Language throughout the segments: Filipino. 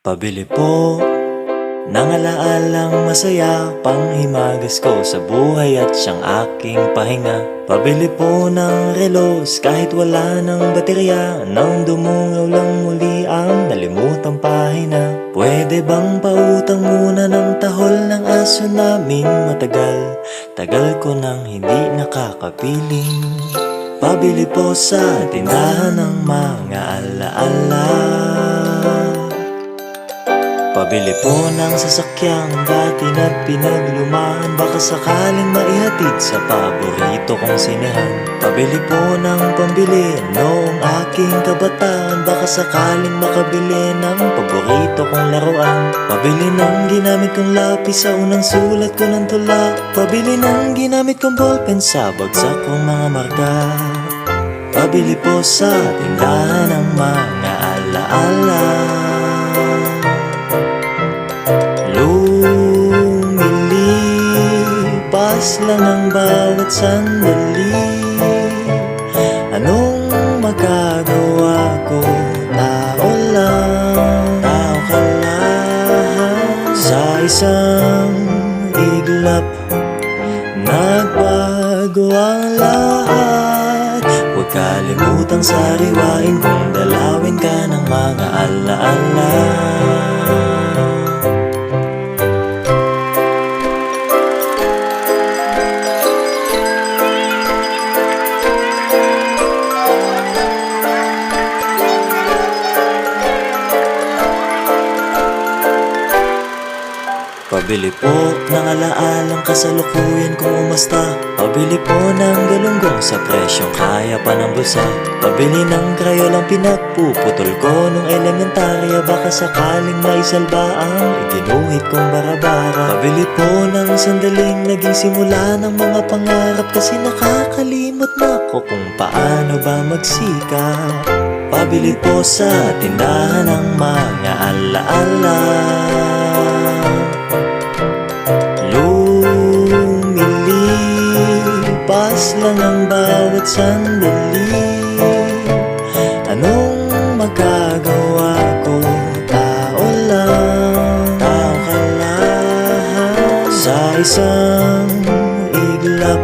Pabili po ng alaalang masaya, panghimagas ko sa buhay at siyang aking pahinga. Pabili po ng relos kahit wala ng baterya, nang dumungaw lang muli ang nalimutang pahina. Pwede bang pautang muna ng tahol ng aso naming matagal? Tagal ko nang hindi nakakapiling. Pabili po sa tindahan ng mga alaala. Pabili po ng sasakyang dati na pinaglumaan, baka sakaling maihatid sa paborito kong sinehan. Pabili po ng pambili noong aking kabataan, baka sakaling makabili ng paborito kong laruan. Pabili ng ginamit kong lapis sa unang sulat ko ng tula. Pabili ng ginamit kong ballpen sa bagsak kong mga marka. Pabili po sa tindahan ng mga alaala. Lumilipas lang ang bawat sandali. Anong magagawa ko? Tao lang, tao ka lang. Sa isang iglap, nagbago ang lahat. Huwag kalimutang sariwain kung dalawin ka ng mga alaala. Pabili po ng alaalang kasalukuyan kung umasta. Pabili po ng galunggong sa presyong kaya pa ng bulsa. Pabili ng krayolang pinagpuputol ko nung elementarya, baka sakaling maisalba ang iginuhit kong barabara. Pabili po ng sandaling naging simula ng mga pangarap, kasi nakakalimot na ko kung paano ba magsikap. Pabili po sa tindahan ng mga alaala. Lumilipas lang ang bawat sandali. Anong magagawa ko? Tao lang, tao ka lang. Sa isang iglap,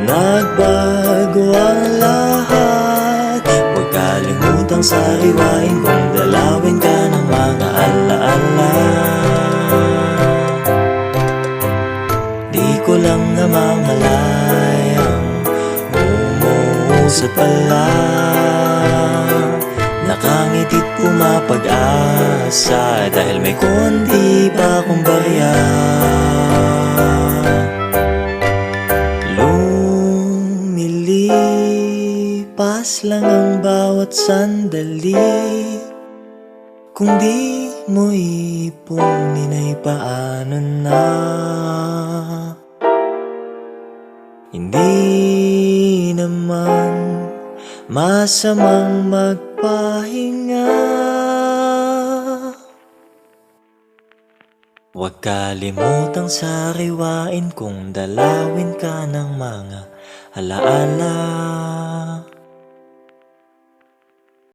nagbago ang lahat. Huwag kalimutang sariwain kung dalawin ka ng mga alaala. Di ko lang namamalayang umuusad pala. Nakangiti't pumapag-asa dahil may konti pa akong barya. Lumilipas lang ang bawat sandali. Kung di mo ipunin ay paano na? Hindi naman masamang magpahinga. Huwag kalimutang sariwain kung dalawin ka ng mga alaala.